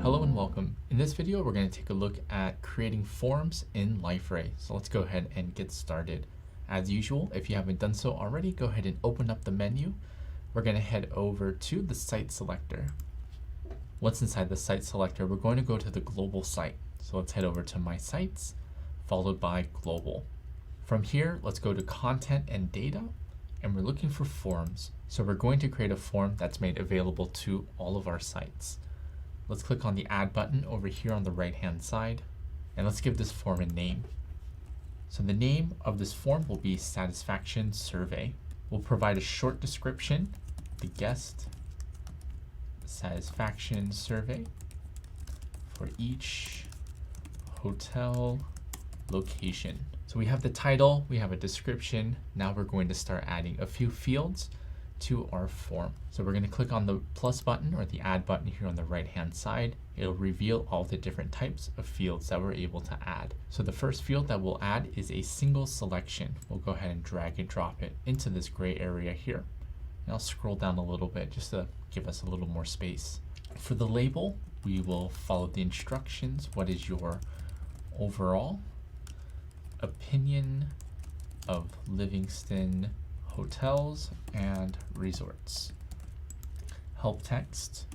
Hello and welcome. In this video, we're going to take a look at creating forms in Liferay. So let's go ahead and get started. As usual, if you haven't done so already, go ahead and open up the menu. We're going to head over to the site selector. Once inside the site selector, we're going to go to the global site. So let's head over to My Sites, followed by Global. From here, let's go to Content and Data, and we're looking for forms. So we're going to create a form that's made available to all of our sites. Let's click on the Add button over here on the right-hand side, and let's give this form a name. So the name of this form will be Satisfaction Survey. We'll provide a short description, the guest satisfaction survey for each hotel location. So we have the title, we have a description. Now we're going to start adding a few fields to our form. So we're going to click on the plus button or the add button here on the right hand side. It'll reveal all the different types of fields that we're able to add. So the first field that we'll add is a single selection. We'll go ahead and drag and drop it into this gray area here. And I'll scroll down a little bit just to give us a little more space. For the label, we will follow the instructions. What is your overall opinion of Livingston hotels and resorts? Help text,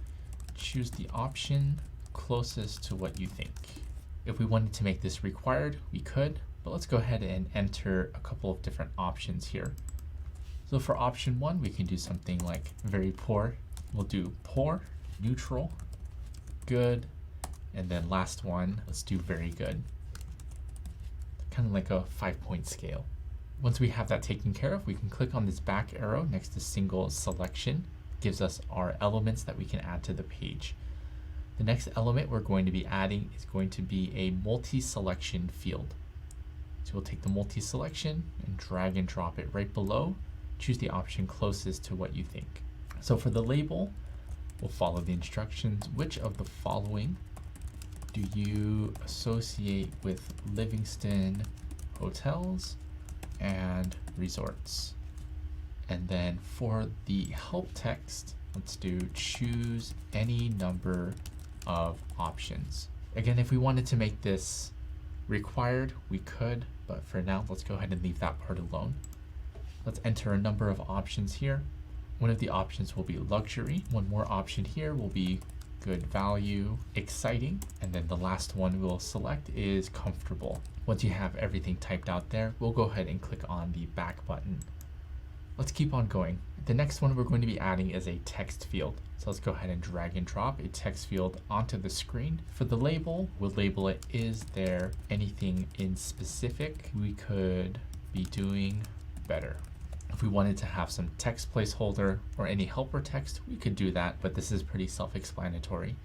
choose the option closest to what you think. If we wanted to make this required, we could, but let's go ahead and enter a couple of different options here. So for option 1, we can do something like very poor. We'll do poor, neutral, good, and then last one, let's do very good. Kind of like a 5-point scale. Once we have that taken care of, we can click on this back arrow next to single selection. It gives us our elements that we can add to the page. The next element we're going to be adding is going to be a multi-selection field. So we'll take the multi-selection and drag and drop it right below. Choose the option closest to what you think. So for the label, we'll follow the instructions. Which of the following do you associate with Livingston hotels and resorts? And then for the help text, let's do choose any number of options. Again, if we wanted to make this required, we could, but for now, let's go ahead and leave that part alone. Let's enter a number of options here. One of the options will be luxury. One more option here will be good value, exciting, and then the last one we'll select is comfortable. Once you have everything typed out there, we'll go ahead and click on the back button. Let's keep on going. The next one we're going to be adding is a text field. So let's go ahead and drag and drop a text field onto the screen. For the label, we'll label it, is there anything in specific we could be doing better? If we wanted to have some text placeholder or any helper text, we could do that, but this is pretty self-explanatory.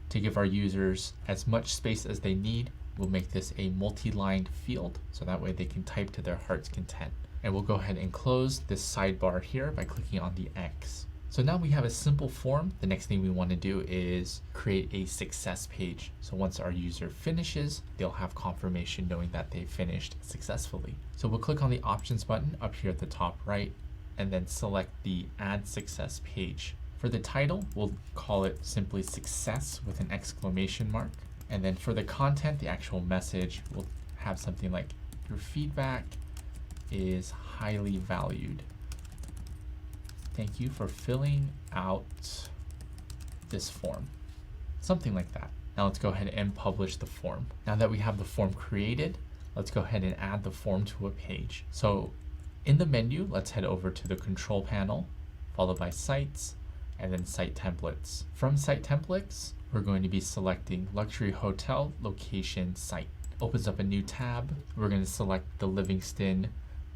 To give our users as much space as they need, we'll make this a multi-lined field, so that way they can type to their heart's content. And we'll go ahead and close this sidebar here by clicking on the X. So now we have a simple form. The next thing we want to do is create a success page. So once our user finishes, they'll have confirmation knowing that they finished successfully. So we'll click on the options button up here at the top right, and then select the add success page. For the title, we'll call it simply success with an exclamation mark. And then for the content, the actual message, will have something like your feedback is highly valued. Thank you for filling out this form. Something like that. Now let's go ahead and publish the form. Now that we have the form created, let's go ahead and add the form to a page. So in the menu, let's head over to the control panel, followed by sites, and then site templates. From site templates, we're going to be selecting luxury hotel location site. Opens up a new tab. We're going to select the Livingston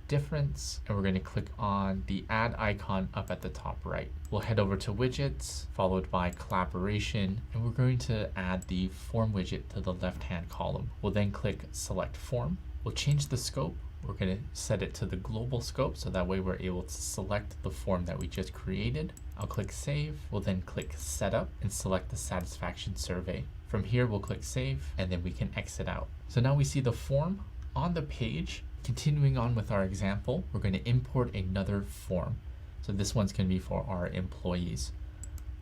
difference, and we're going to click on the add icon up at the top right. We'll head over to widgets, followed by collaboration, and we're going to add the form widget to the left hand column. We'll then click select form. We'll change the scope. We're going to set it to the global scope, so that way we're able to select the form that we just created. I'll click save. We'll then click setup and select the satisfaction survey. From here, we'll click save, and then we can exit out. So now we see the form on the page. Continuing on with our example, we're going to import another form. So this one's going to be for our employees.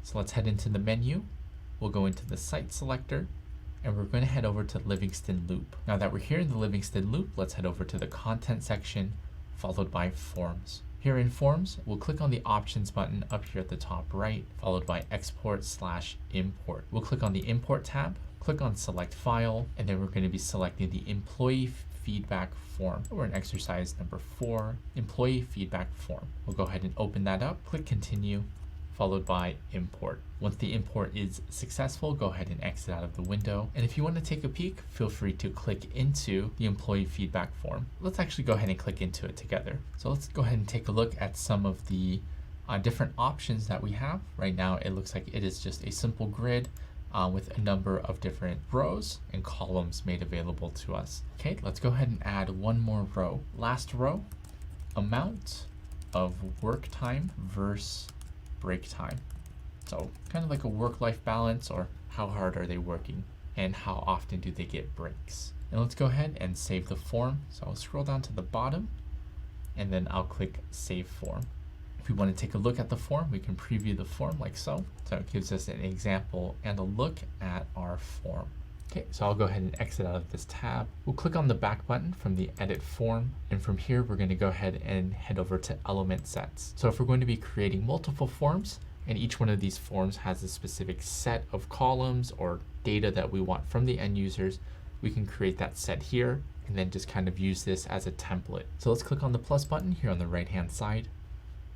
So let's head into the menu, we'll go into the site selector, and we're going to head over to Livingston Loop. Now that we're here in the Livingston Loop, let's head over to the content section, followed by forms. Here in forms, we'll click on the options button up here at the top right, followed by export/import. We'll click on the import tab, click on select file, and then we're going to be selecting the employee feedback form. We're in exercise number 4, employee feedback form. We'll go ahead and open that up, click continue, followed by import. Once the import is successful, go ahead and exit out of the window. And if you want to take a peek, feel free to click into the employee feedback form. Let's actually go ahead and click into it together. So let's go ahead and take a look at some of the different options that we have. Right now, it looks like it is just a simple grid with a number of different rows and columns made available to us. Okay, let's go ahead and add one more row. Last row, amount of work time versus break time. So kind of like a work-life balance, or how hard are they working and how often do they get breaks. And let's go ahead and save the form. So I'll scroll down to the bottom and then I'll click Save Form. If we want to take a look at the form, we can preview the form like so. So it gives us an example and a look at our form. Okay, so I'll go ahead and exit out of this tab. We'll click on the back button from the edit form. And from here, we're going to go ahead and head over to element sets. So if we're going to be creating multiple forms, and each one of these forms has a specific set of columns or data that we want from the end users, we can create that set here and then just kind of use this as a template. So let's click on the plus button here on the right hand side.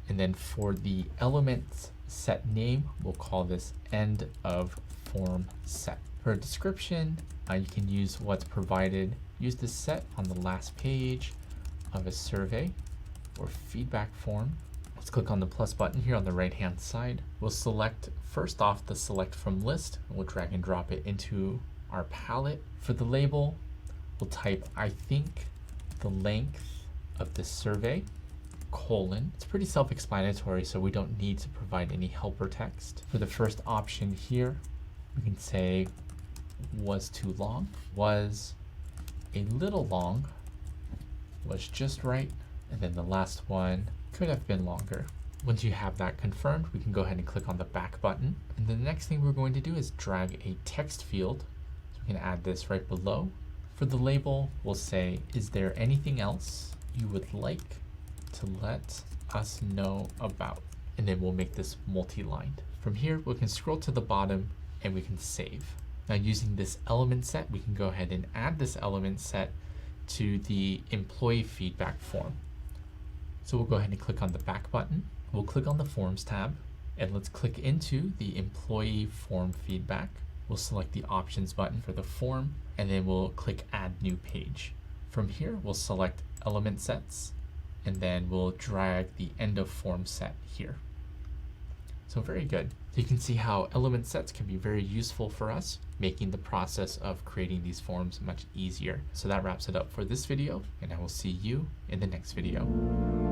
And then for the element set name, we'll call this end of form set. For a description, you can use what's provided. Use this set on the last page of a survey or feedback form. Let's click on the plus button here on the right hand side. We'll select first off the select from list. We'll drag and drop it into our palette. For the label, we'll type I think the length of the survey, : It's pretty self-explanatory, so we don't need to provide any helper text. For the first option here, we can say was too long, was a little long, was just right, and then the last one could have been longer. Once you have that confirmed, we can go ahead and click on the back button. And the next thing we're going to do is drag a text field. So we can add this right below. For the label, we'll say, is there anything else you would like to let us know about? And then we'll make this multi-lined. From here, we can scroll to the bottom and we can save. Now using this element set, we can go ahead and add this element set to the employee feedback form. So we'll go ahead and click on the back button. We'll click on the Forms tab, and let's click into the Employee Form Feedback. We'll select the Options button for the form, and then we'll click Add New Page. From here, we'll select Element Sets, and then we'll drag the End of Form set here. So very good. So you can see how element sets can be very useful for us, making the process of creating these forms much easier. So that wraps it up for this video, and I will see you in the next video.